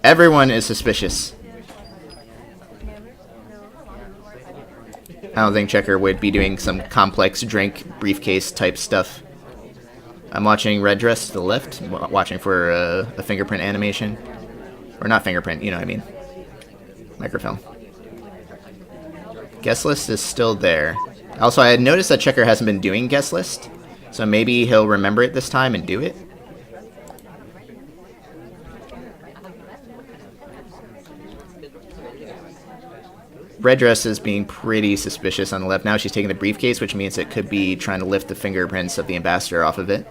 Everyone is suspicious. I don't think Checker would be doing some complex drink briefcase type stuff. I'm watching Red Dress to the left, watching for a fingerprint animation. Or not fingerprint, you know what I mean. Microfilm. Guest list is still there. Also, I had noticed that Checker hasn't been doing guest list, so maybe he'll remember it this time and do it. Red Dress is being pretty suspicious on the left. Now she's taking the briefcase, which means it could be trying to lift the fingerprints of the ambassador off of it.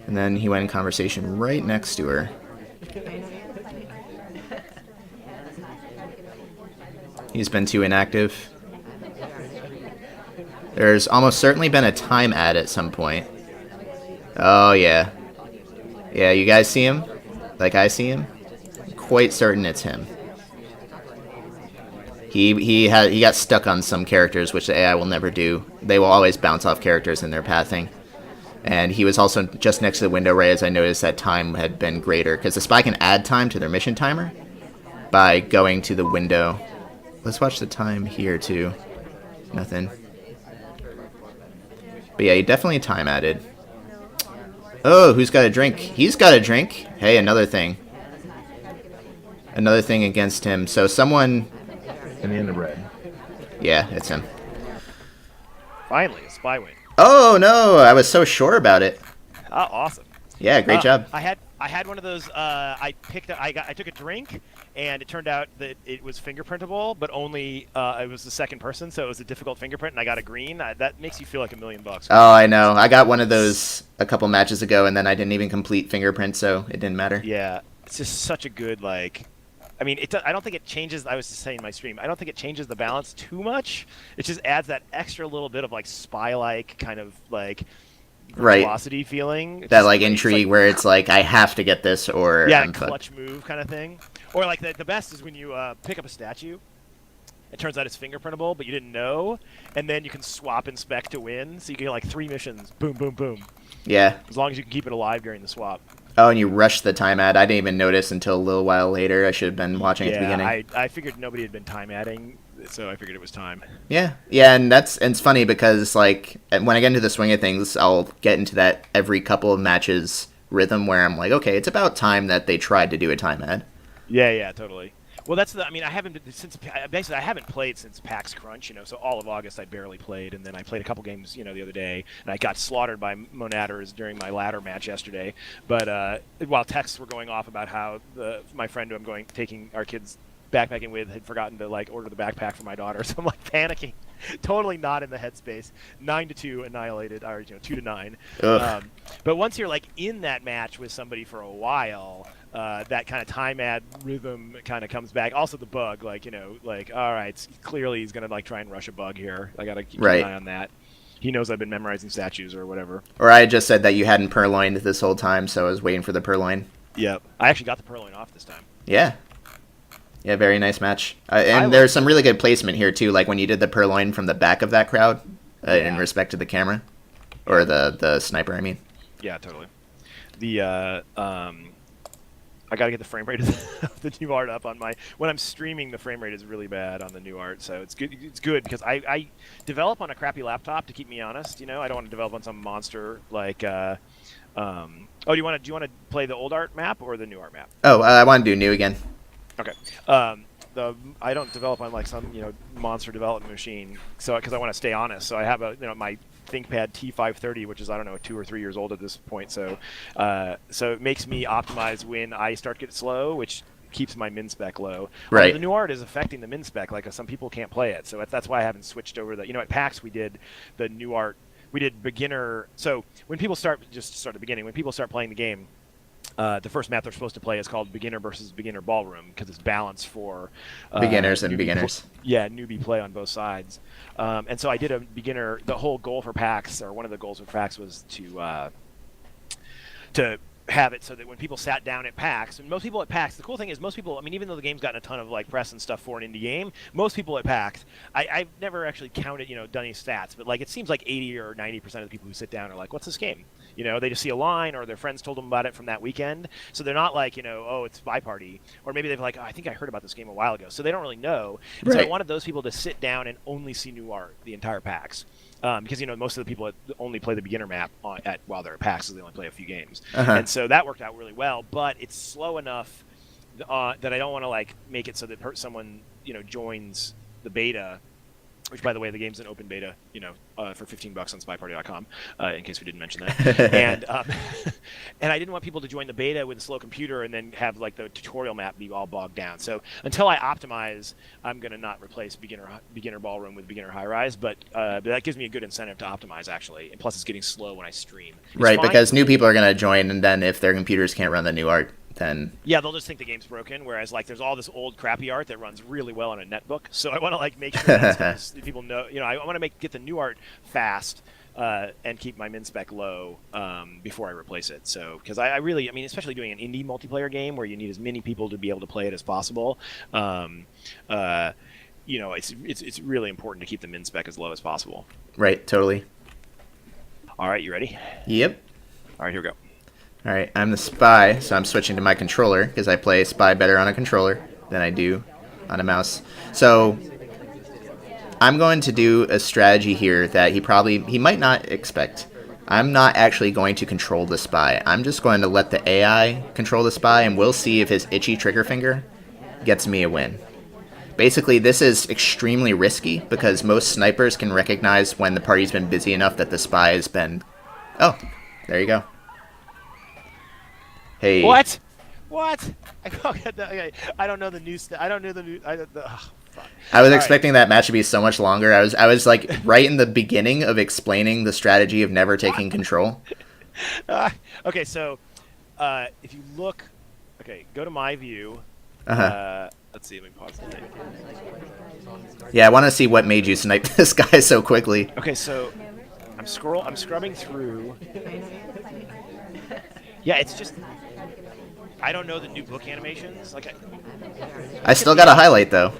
And then he went in conversation right next to her. He's been too inactive. There's almost certainly been a time ad at some point. Oh, yeah. Yeah, you guys see him? Like I see him? Quite certain it's him. He got stuck on some characters, which the AI will never do. They will always bounce off characters in their pathing. And he was also just next to the window right as I noticed that time had been greater. Because the spy can add time to their mission timer by going to the window. Let's watch the time here, too. Nothing. But yeah, he definitely time added. Oh, who's got a drink? He's got a drink. Hey, another thing. Another thing against him. So someone... And in the red. Yeah, it's him. Finally, a spy win. Oh, no! I was so sure about it. Oh, awesome. Yeah, great job. I had one of those. I took a drink, and it turned out that it was fingerprintable, but only it was the second person, so it was a difficult fingerprint, and I got a green. That makes you feel like $1 million. Oh, I know. I got one of those a couple matches ago, and then I didn't even complete fingerprint, so it didn't matter. Yeah, it's just such a good I mean, I don't think it changes. I was just saying in my stream, I don't think it changes the balance too much. It just adds that extra little bit of spy-like kind of velocity feeling. It's that just intrigue where it's like I have to get this or yeah, I'm clutch move kind of thing. Or the best is when you pick up a statue. It turns out it's fingerprintable, but you didn't know, and then you can swap inspect to win. So you get 3 missions. Boom, boom, boom. Yeah. As long as you can keep it alive during the swap. Oh, and you rushed the time ad. I didn't even notice until a little while later. I should have been watching at the beginning. I figured nobody had been time adding, so I figured it was time. Yeah, and it's funny because when I get into the swing of things, I'll get into that every couple of matches rhythm where I'm like, okay, it's about time that they tried to do a time ad. Yeah, totally. Well, I haven't played since PAX Crunch, so all of August I barely played, and then I played a couple games, the other day, and I got slaughtered by Monadders during my ladder match yesterday. But while texts were going off about how my friend who I'm taking our kids backpacking with had forgotten to order the backpack for my daughter, so I'm panicking, totally not in the headspace. 9-2 annihilated, or 2-9. But once you're in that match with somebody for a while. That kind of time ad rhythm kind of comes back. Also the bug, all right, clearly he's going to try and rush a bug here. I got to keep an eye on that. He knows I've been memorizing statues or whatever. Or I just said that you hadn't purloined this whole time, so I was waiting for the purloin. Yep. I actually got the purloin off this time. Yeah. Yeah, very nice match. And there's some really good placement here, too, when you did the purloin from the back of that crowd in respect to the camera. Or the sniper, I mean. Yeah, totally. I gotta get the frame rate of the new art up on when I'm streaming. The frame rate is really bad on the new art, so it's good. It's good because I develop on a crappy laptop to keep me honest. I don't want to develop on some monster do you want to play the old art map or the new art map? Oh, I want to do new again. Okay. I don't develop on some monster development machine, so because I want to stay honest. So I have my ThinkPad T530, which is 2 or 3 years old at this point. So it makes me optimize when I start to get slow, which keeps my min spec low. Right. The new art is affecting the min spec. Some people can't play it, so that's why I haven't switched over. At PAX we did the new art. We did beginner. So when people start at the beginning, when people start playing the game. The first map they're supposed to play is called Beginner versus Beginner Ballroom because it's balanced for beginners and beginners. Newbie play on both sides. And so I did a beginner. The whole goal for PAX, or one of the goals for PAX, was to have it so that when people sat down at PAX, and most people at PAX, the cool thing is most people, even though the game's gotten a ton of press and stuff for an indie game, most people at PAX, I've never actually counted, done any stats, but it seems 80 or 90% of the people who sit down are like, what's this game? They just see a line, or their friends told them about it from that weekend. So they're not like, oh, it's SpyParty, or maybe they've like, oh, I think I heard about this game a while ago. So they don't really know. And so I wanted those people to sit down and only see new art the entire PAX. Because most of the people only play the beginner map while they're at PAX, so they only play a few games, and so that worked out really well. But it's slow enough that I don't want to like make it so that someone joins the beta. Which, by the way, the game's an open beta, for $15 on SpyParty.com, in case we didn't mention that. And I didn't want people to join the beta with a slow computer and then have like the tutorial map be all bogged down. So until I optimize, I'm going to not replace beginner ballroom with beginner high rise, but that gives me a good incentive to optimize actually. And plus, it's getting slow when I stream. Right, because new people are going to join, and then if their computers can't run the new art, then they'll just think the game's broken. Whereas like there's all this old crappy art that runs really well on a netbook. So I want to like make sure that people know. I want to get the new art fast and keep my min spec low before I replace it. So because I really, especially doing an indie multiplayer game where you need as many people to be able to play it as possible. It's really important to keep the min spec as low as possible. Right. Totally. All right, you ready? Yep. All right, here we go. All right, I'm the spy, so I'm switching to my controller because I play spy better on a controller than I do on a mouse. So I'm going to do a strategy here that he might not expect. I'm not actually going to control the spy. I'm just going to let the AI control the spy, and we'll see if his itchy trigger finger gets me a win. Basically, this is extremely risky because most snipers can recognize when the party's been busy enough that the spy has been... Oh, there you go. Hey. What? I don't know the new I don't know the new. Fuck. I was expecting that match to be so much longer. I was like right in the beginning of explaining the strategy of never taking control. Okay, so if you look, go to my view. Let's see. Let me pause the thing. Yeah, I want to see what made you snipe this guy so quickly. Okay, so I'm scrubbing through. Yeah, it's just. I don't know the new book animations. I still got a highlight though.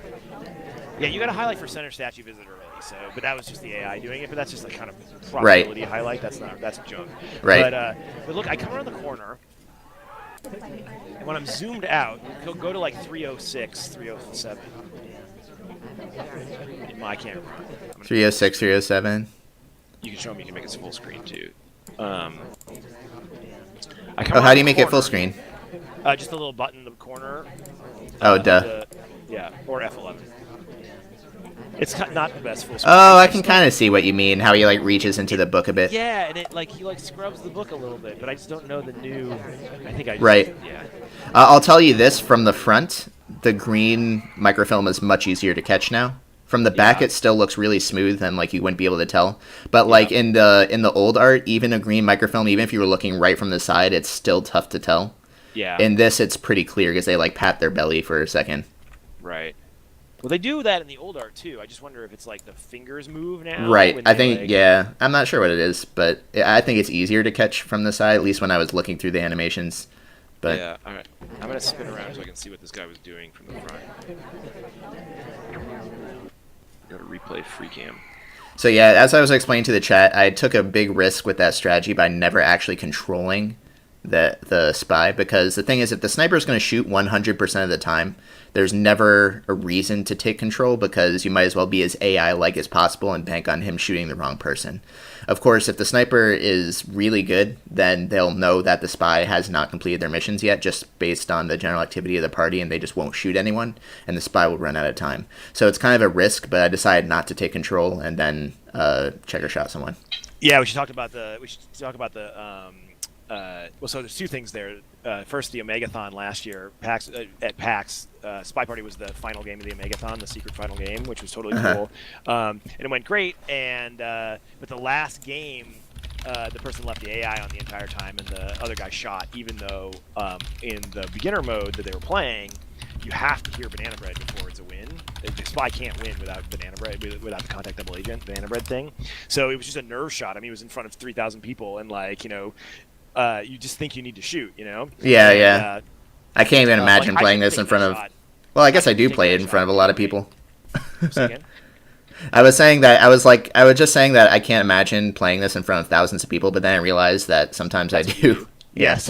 Yeah, you got a highlight for center statue visit already. So, but that was just the AI doing it. But that's just a kind of probability highlight. That's junk. Right. But look, I come around the corner, and when I'm zoomed out, go to like 306, 307. I can't remember. 306, 307. You can show them. You can make it full screen too. How do you make it full screen? Just a little button in the corner. Oh, duh. Or F11. It's not the best full screen. Oh, I can kind of see what you mean. How he reaches into the book a bit. Yeah, and he scrubs the book a little bit, but I just don't know the new. I think I just, right. Yeah. I'll tell you this from the front: the green microfilm is much easier to catch now. From the back, it still looks really smooth, and you wouldn't be able to tell. But in the old art, even a green microfilm, even if you were looking right from the side, it's still tough to tell. Yeah. In this, it's pretty clear because they pat their belly for a second. Right. Well, they do that in the old art too. I just wonder if it's the fingers move now. Right. I think I'm not sure what it is, but I think it's easier to catch from the side. At least when I was looking through the animations. But yeah. All right. I'm gonna spin around so I can see what this guy was doing from the front. Go to replay free cam. So yeah, as I was explaining to the chat, I took a big risk with that strategy by never actually controlling the spy, because the thing is, if the sniper is going to shoot 100% of the time, there's never a reason to take control, because you might as well be as AI-like as possible and bank on him shooting the wrong person. Of course, if the sniper is really good, then they'll know that the spy has not completed their missions yet, just based on the general activity of the party, and they just won't shoot anyone, and the spy will run out of time. So it's kind of a risk, but I decided not to take control and then checker shot someone. Yeah, we should talk about the so there's two things there. First, the Omegathon last year, at PAX, SpyParty was the final game of the Omegathon, the secret final game, which was totally cool, and it went great. And but the last game, the person left the AI on the entire time, and the other guy shot. Even though in the beginner mode that they were playing, you have to hear Banana Bread before it's a win. The spy can't win without Banana Bread, without the contact double agent Banana Bread thing. So it was just a nerve shot. I mean, it was in front of 3,000 people, and you just think you need to shoot, Yeah. I can't even imagine playing this in front of... Well, I guess I do play it in front of a lot of people. I was saying that I was just saying that I can't imagine playing this in front of thousands of people, but then I realized that sometimes I do. Yes.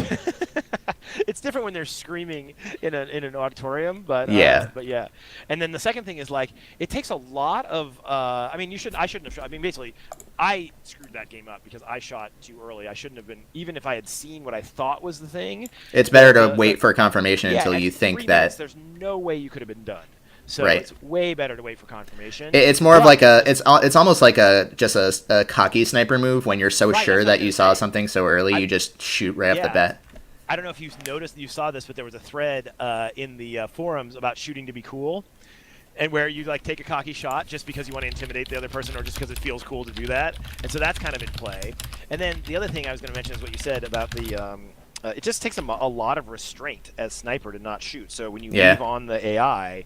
It's different when they're screaming in an auditorium, but Yeah. yeah. And then the second thing is like it takes a lot of. I mean, I shouldn't have shot. I mean, basically, I screwed that game up because I shot too early. I shouldn't have been. Even if I had seen what I thought was the thing, It's better to wait for confirmation until you think 3 that. minutes, there's no way you could have been done. So Right. it's way better to wait for confirmation. It's more of like it's almost like just a cocky sniper move when you're so Right, sure that's what that I you was saw saying. something so early, you just shoot right off the Yeah. bat. I don't know if you saw this, but there was a thread in the forums about shooting to be cool, and where you like take a cocky shot just because you want to intimidate the other person, or just because it feels cool to do that. And so that's kind of in play. And then the other thing I was going to mention is what you said about the. It just takes a lot of restraint as sniper to not shoot. So when you leave on the AI,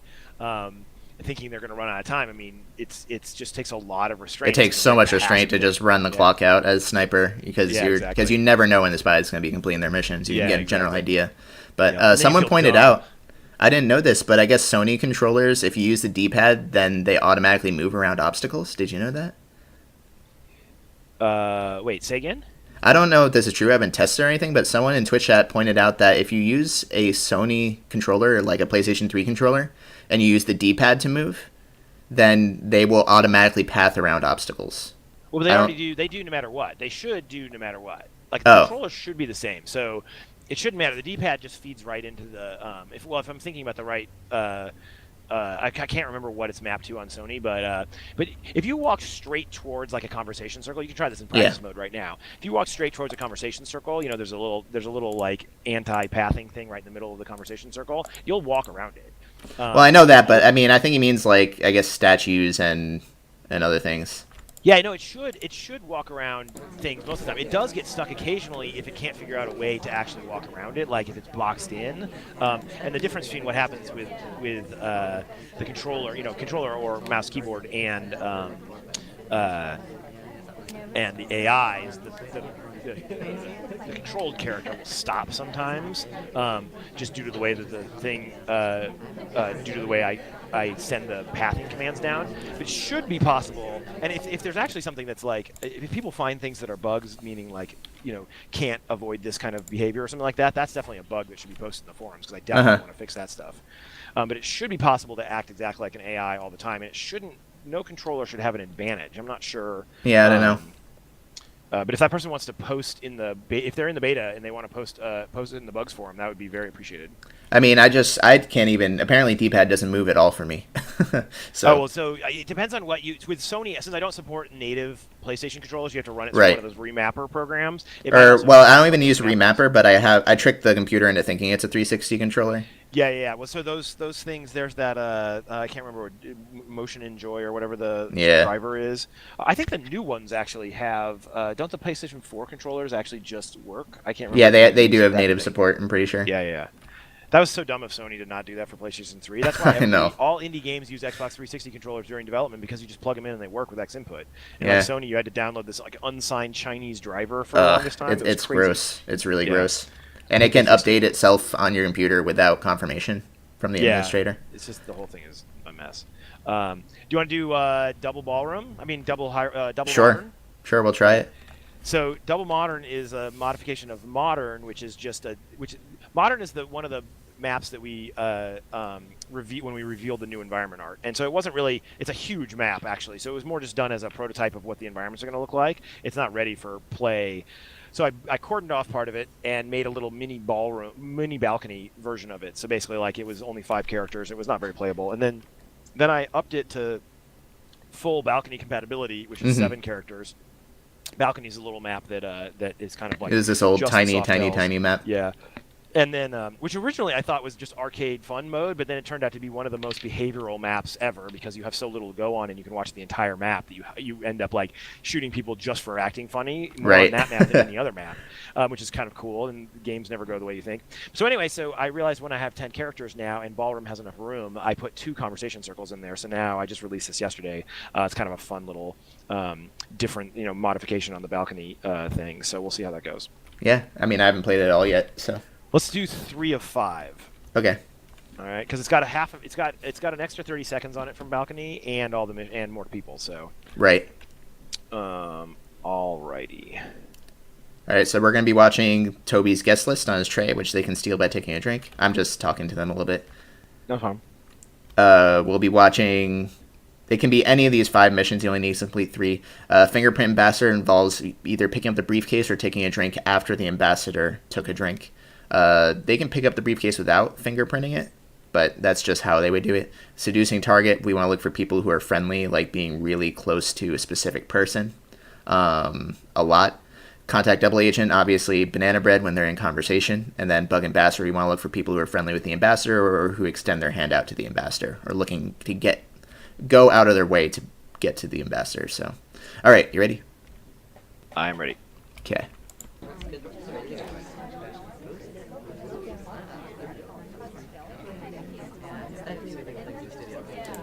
thinking they're going to run out of time, I mean, it's just takes a lot of restraint. It takes so much restraint to just run the clock out as sniper because you never know when the spy is going to be completing their missions. You can get a general idea. But someone pointed out, I didn't know this, but I guess Sony controllers, if you use the D-pad, then they automatically move around obstacles. Did you know that? Wait, say again? I don't know if this is true. I haven't tested or anything, but someone in Twitch chat pointed out that if you use a Sony controller, like a PlayStation 3 controller, and you use the D-pad to move, then they will automatically path around obstacles. Well, they already do. They do no matter what. They should do no matter what. Like the controller should be the same, so it shouldn't matter. The D-pad just feeds right into the. If I'm thinking about the right. I can't remember what it's mapped to on Sony, but if you walk straight towards like a conversation circle, you can try this in practice mode right now. If you walk straight towards a conversation circle, there's a little like anti-pathing thing right in the middle of the conversation circle. You'll walk around it. Well, I know that, but I mean, I think he means like I guess statues and other things. Yeah, I know it should walk around things most of the time. It does get stuck occasionally if it can't figure out a way to actually walk around it, like if it's boxed in. And the difference between what happens with the controller, controller or mouse keyboard and the AI is the controlled character will stop sometimes, just due to the way that the thing, due to the way I send the pathing commands down. It should be possible, and if there's actually something that's like, if people find things that are bugs, meaning like, can't avoid this kind of behavior or something like that, that's definitely a bug that should be posted in the forums, because I definitely want to fix that stuff. But it should be possible to act exactly like an AI all the time, and it shouldn't. No controller should have an advantage. I'm not sure. Yeah, I don't know. But if that person wants to post if they're in the beta and they want to post it in the bugs forum, that would be very appreciated. I mean, I can't even. Apparently, D-pad doesn't move at all for me. So it depends on what with Sony. Since I don't support native PlayStation controllers, you have to run it through one of those remapper programs. I don't even use remapper, but I tricked the computer into thinking it's a 360 controller. Yeah. Well, so those things. There's that. I can't remember what Motion Enjoy or whatever the driver is. I think the new ones actually have. Don't the PlayStation 4 controllers actually just work? I can't remember. Yeah, they do have native support. I'm pretty sure. Yeah. That was so dumb of Sony to not do that for PlayStation 3. That's why all indie games use Xbox 360 controllers during development, because you just plug them in and they work with X input. And like Sony, you had to download this like unsigned Chinese driver for the longest time. It's gross. It's really gross. And it can update itself on your computer without confirmation from the administrator. It's just the whole thing is a mess. Do you want to do double ballroom? I mean double modern? Sure, we'll try it. So double modern is a modification of modern, which is modern is one of the maps that we when we revealed the new environment art. And so it wasn't really, it's a huge map actually. So it was more just done as a prototype of what the environments are going to look like. It's not ready for play. So I cordoned off part of it and made a little mini balcony version of it. So basically like it was only 5 characters. It was not very playable. And then I upped it to full balcony compatibility, which is 7 characters. Balcony is a little map that is kind of like, it is this old tiny map. Yeah. And then, which originally I thought was just arcade fun mode, but then it turned out to be one of the most behavioral maps ever, because you have so little to go on and you can watch the entire map that you end up like shooting people just for acting funny more on that map than any other map, which is kind of cool, and games never go the way you think. So anyway, so I realized when I have 10 characters now and Ballroom has enough room, I put 2 conversation circles in there. So now I just released this yesterday. It's kind of a fun little different modification on the balcony thing. So we'll see how that goes. Yeah, I mean I haven't played it all yet, so. Let's do 3 of 5. Okay. All right, because it's got a half. It's got an extra 30 seconds on it from balcony and all the and more people. So. Right. Alrighty. All right, so we're going to be watching Toby's guest list on his tray, which they can steal by taking a drink. I'm just talking to them a little bit. No problem. We'll be watching... It can be any of these 5 missions. You only need to complete 3. Fingerprint Ambassador involves either picking up the briefcase or taking a drink after the ambassador took a drink. They can pick up the briefcase without fingerprinting it, but that's just how they would do it. Seducing target, we want to look for people who are friendly, like being really close to a specific person. A lot. Contact double agent, obviously banana bread when they're in conversation. And then bug ambassador, you want to look for people who are friendly with the ambassador or who extend their hand out to the ambassador or looking to go out of their way to get to the ambassador. So, all right, you ready? I'm ready. Okay.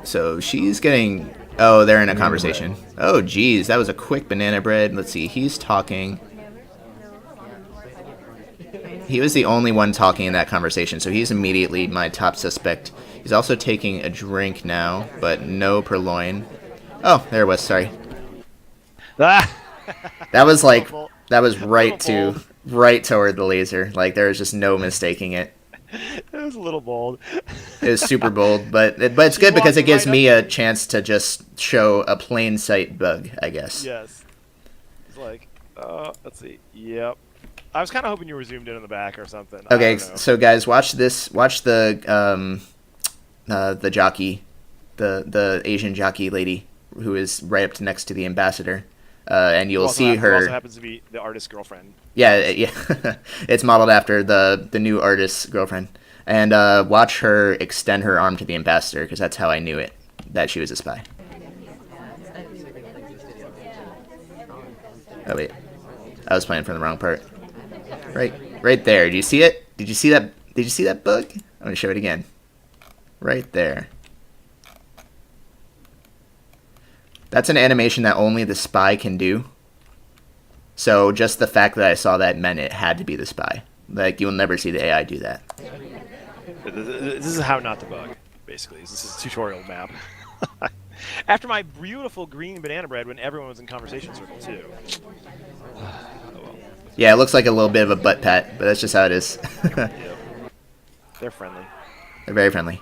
So she's getting... Oh, they're in a conversation. Oh, geez, that was a quick banana bread. Let's see, he's talking. He was the only one talking in that conversation, so he's immediately my top suspect. He's also taking a drink now, but no purloin. Oh, there it was, sorry. Ah! That was like... That was right toward the laser. Like, there was just no mistaking it. It was a little bold. It was super bold, but it's good because it gives me a chance to just show a plain sight bug, I guess. Yes. It's like, let's see. Yep. I was kind of hoping you were zoomed in on the back or something. Okay, so guys, watch this. Watch the jockey, the Asian jockey lady who is right up next to the ambassador, and you'll see her. Who also happens to be the artist's girlfriend. Yeah. It's modeled after the new artist's girlfriend. And watch her extend her arm to the ambassador, because that's how I knew it, that she was a spy. Oh, wait. I was playing from the wrong part. Right there. Did you see it? Did you see that bug? I'm going to show it again. Right there. That's an animation that only the spy can do. So just the fact that I saw that meant it had to be the spy. Like, you'll never see the AI do that. This is how not to bug, basically. This is a tutorial map. After my beautiful green banana bread when everyone was in conversation circle, too. Oh, well. Yeah, it looks like a little bit of a butt pat, but that's just how it is. Yep. They're friendly. They're very friendly.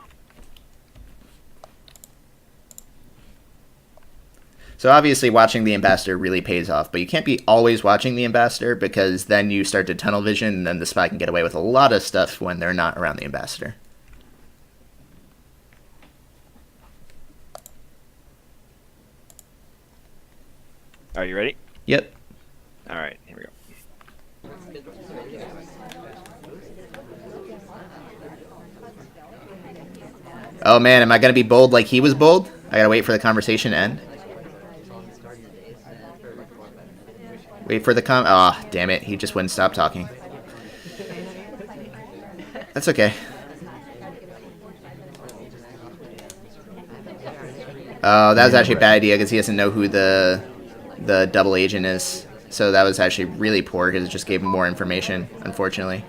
So obviously watching the ambassador really pays off, but you can't be always watching the ambassador because then you start to tunnel vision and then the spy can get away with a lot of stuff when they're not around the ambassador. Are you ready? Yep. All right, here we go. Oh man, am I going to be bold like he was bold? I got to wait for the conversation to end. Wait for the Ah, oh, damn it. He just wouldn't stop talking. That's okay. Oh, that was actually a bad idea because he doesn't know who the double agent is. So that was actually really poor because it just gave him more information, unfortunately.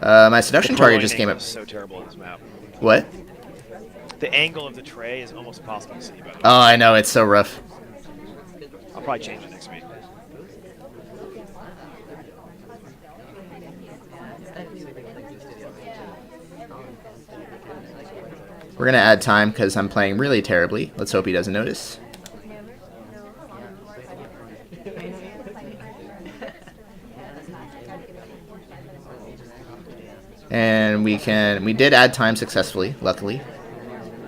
My seduction target just came up. So terrible in this map. What? The angle of the tray is almost impossible to see. By the way. Oh, I know. It's so rough. I'll probably change it next week. We're going to add time because I'm playing really terribly. Let's hope he doesn't notice. And we did add time successfully, luckily.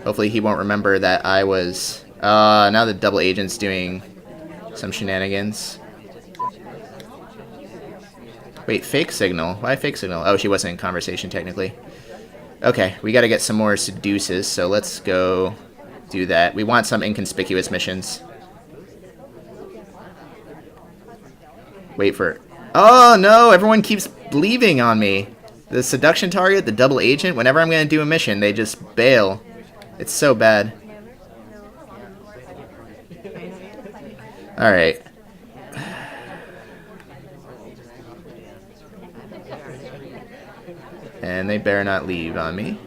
Hopefully he won't remember that I was... now the double agent's doing some shenanigans. Wait, fake signal? Why fake signal? Oh, she wasn't in conversation, technically. Okay, we gotta get some more seduces, so let's go do that. We want some inconspicuous missions. Wait for... Oh, no! Everyone keeps leaving on me. The seduction target, the double agent, whenever I'm gonna do a mission, they just bail. It's so bad. Alright. And they better not leave on me.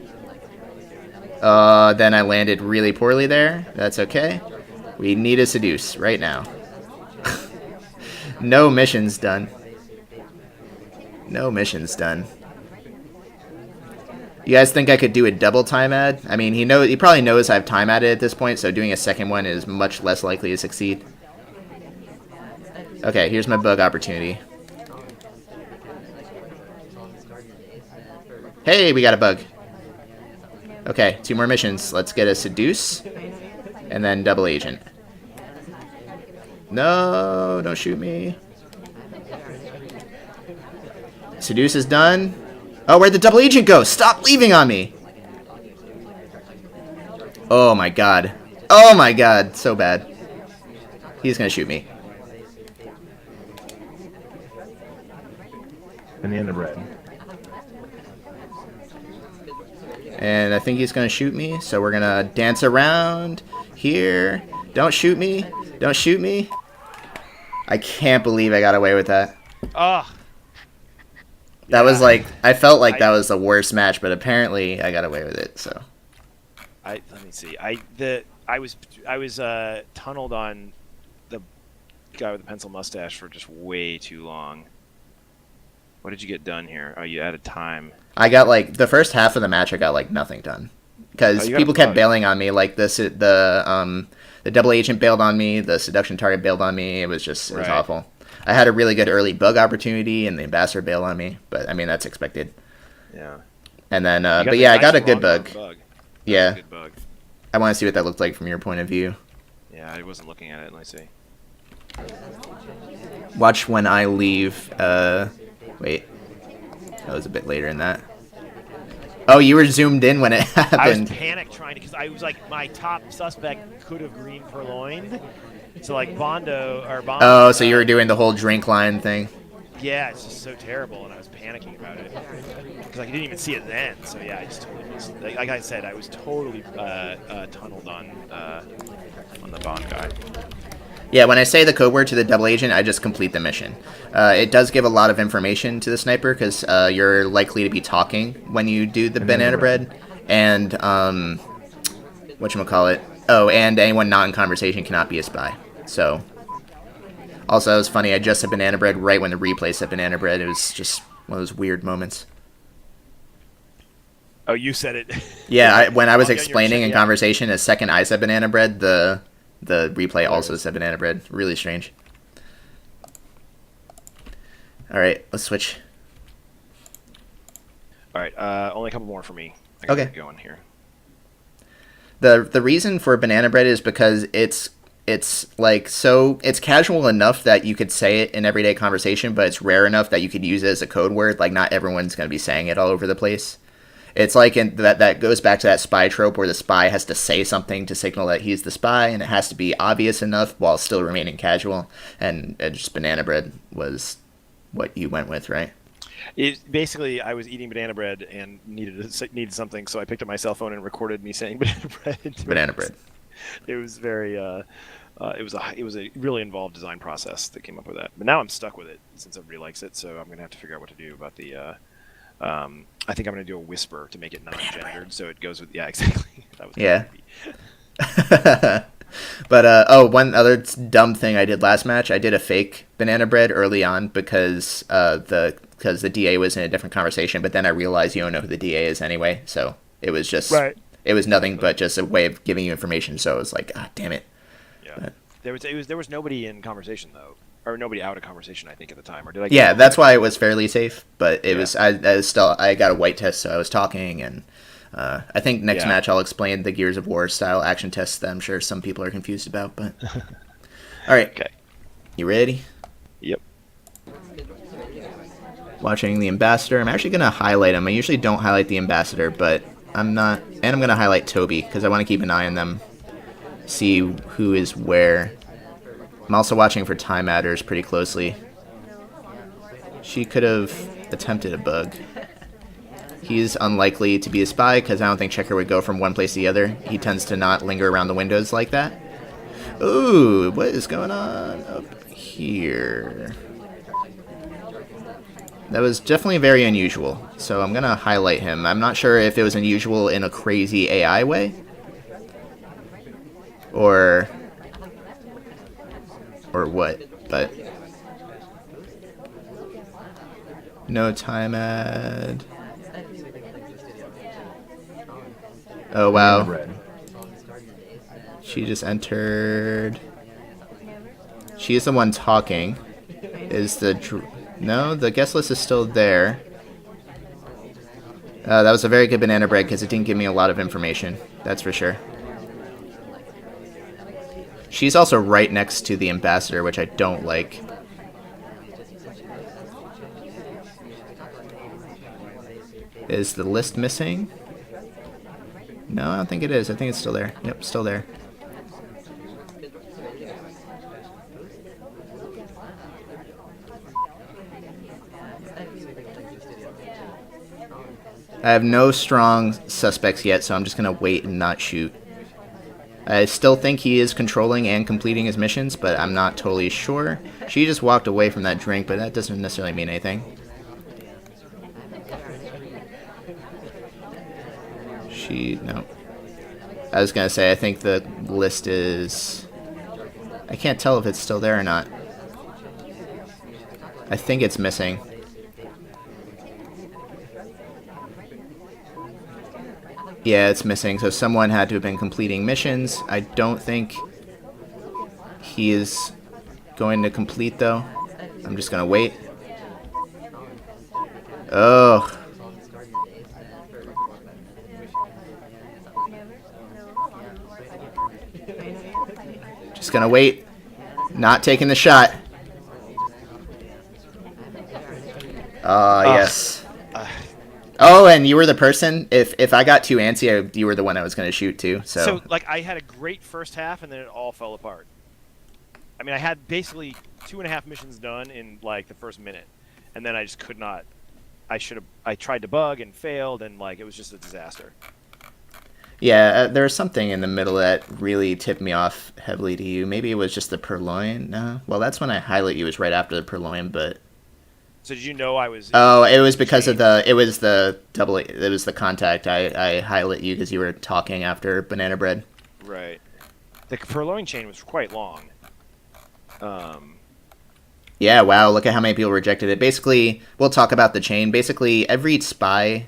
Then I landed really poorly there. That's okay. We need a seduce right now. No missions done. No missions done. You guys think I could do a double time ad? I mean, he probably knows I have time added at this point, so doing a second one is much less likely to succeed. Okay, here's my bug opportunity. Hey, we got a bug. Okay, 2 more missions. Let's get a seduce, and then double agent. No, don't shoot me. Seduce is done. Oh, where'd the double agent go? Stop leaving on me! Oh my god. Oh my god, so bad. He's gonna shoot me. Banana bread. And I think he's gonna shoot me, so we're gonna dance around here. Don't shoot me. Don't shoot me. I can't believe I got away with that. Ugh. That was like, I felt like that was the worst match, but apparently I got away with it, so. Let me see. I was tunneled on the guy with the pencil mustache for just way too long. What did you get done here? Oh, you added time. I got like the first half of the match. I got like nothing done because people kept bailing on me. Like the double agent bailed on me. The seduction target bailed on me. It was awful. I had a really good early bug opportunity, and the ambassador bailed on me. But I mean that's expected. Yeah. And then, but yeah, I got a good bug. Yeah. Good bug. I want to see what that looked like from your point of view. Yeah, I wasn't looking at it. Let me see. Watch when I leave. Wait. That was a bit later than that. Oh, you were zoomed in when it happened. I was panicked trying to, because I was like, my top suspect could have green purloined. So like Bondo. Oh, so you were doing the whole drink line thing. Yeah, it's just so terrible, and I was panicking about it because I didn't even see it then. So yeah, I just totally missed it. Like I said, I was totally tunneled on the Bond guy. Yeah, when I say the code word to the double agent, I just complete the mission. It does give a lot of information to the sniper because you're likely to be talking when you do the banana bread, and whatchamacallit? Oh, and anyone not in conversation cannot be a spy. So, also, it was funny. I just said banana bread right when the replay said banana bread. It was just one of those weird moments. Oh, you said it. Yeah, when I was explaining in conversation, the second I said banana bread, the replay also said banana bread. Really strange. Alright, let's switch. Alright, only a couple more for me. I gotta get going here. The reason for banana bread is because it's like it's casual enough that you could say it in everyday conversation, but it's rare enough that you could use it as a code word. Like not everyone's going to be saying it all over the place. It's like that goes back to that spy trope where the spy has to say something to signal that he's the spy, and it has to be obvious enough while still remaining casual. And just banana bread was what you went with, right? Basically, I was eating banana bread and needed something, so I picked up my cell phone and recorded me saying banana bread. Banana bread. It was very. It was a really involved design process that came up with that. But now I'm stuck with it since everybody likes it, so I'm gonna have to figure out what to do about the. I think I'm going to do a whisper to make it non-gendered, so it goes with exactly. That was But one other dumb thing I did last match, I did a fake banana bread early on because the DA was in a different conversation, but then I realized you don't know who the DA is anyway, so it was just it was nothing but just a way of giving you information. So it was like, damn it. Yeah, but there was nobody in conversation though. Or nobody out of conversation, I think, at the time. Or did I? Yeah, that's why it was fairly safe. But it was I got a white test, so I was talking, and I think next match I'll explain the Gears of War style action tests that I'm sure some people are confused about. But all right, okay, you ready? Yep. Watching the ambassador. I'm actually gonna highlight him. I usually don't highlight the ambassador, but I'm not, and I'm gonna highlight Toby because I want to keep an eye on them, see who is where. I'm also watching for time adders pretty closely. She could have attempted a bug. He's unlikely to be a spy because I don't think Checker would go from one place to the other. He tends to not linger around the windows like that. Ooh, what is going on up here? That was definitely very unusual. So I'm gonna highlight him. I'm not sure if it was unusual in a crazy AI way, or what, but no time ad. Oh wow. She just entered. She is the one talking. Is the no? The guest list is still there. That was a very good banana bread because it didn't give me a lot of information. That's for sure. She's also right next to the ambassador, which I don't like. Is the list missing? No, I don't think it is. I think it's still there. Yep, still there. I have no strong suspects yet, so I'm just going to wait and not shoot. I still think he is controlling and completing his missions, but I'm not totally sure. She just walked away from that drink, but that doesn't necessarily mean anything. No. I was going to say, I think the list is... I can't tell if it's still there or not. I think it's missing. Yeah, it's missing, so someone had to have been completing missions. I don't think he is going to complete, though. I'm just going to wait. Oh. Just going to wait. Not taking the shot. Yes. Oh, and you were the person. If I got too antsy, you were the one I was going to shoot too. So, like, I had a great first half, and then it all fell apart. I mean, I had basically 2.5 missions done in like the first minute, and then I just could not. I tried to bug and failed, and like it was just a disaster. Yeah, there was something in the middle that really tipped me off heavily to you. Maybe it was just the purloin. No, well, that's when I highlight you. Was right after the purloin, but. So did you know I was? Oh, it was because of the. It was the contact. I highlight you because you were talking after banana bread. Right. The purloin chain was quite long. Yeah. Wow. Look at how many people rejected it. Basically, we'll talk about the chain. Basically, every spy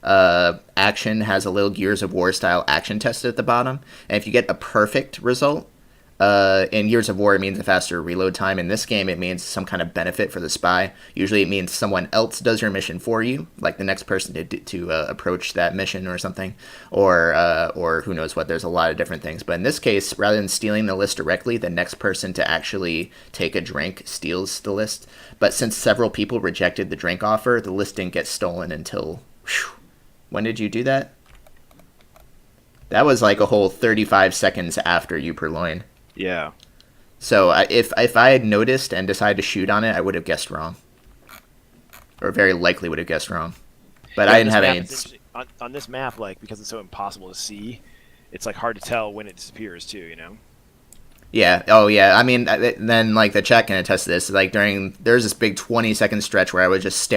action has a little Gears of War style action test at the bottom, and if you get a perfect result. In Gears of War, it means a faster reload time. In this game, it means some kind of benefit for the spy. Usually, it means someone else does your mission for you, like the next person to approach that mission or something, or who knows what. There's a lot of different things. But in this case, rather than stealing the list directly, the next person to actually take a drink steals the list. But since several people rejected the drink offer, the list didn't get stolen until... Whew, when did you do that? That was like a whole 35 seconds after you purloined. Yeah. So if I had noticed and decided to shoot on it, I would have guessed wrong, or very likely would have guessed wrong. But I didn't have any. On this map, like because it's so impossible to see, it's like hard to tell when it disappears too. You know. Yeah. Oh yeah. I mean, then like the chat can attest to this. Like there's this big 20-second stretch where I was just staring.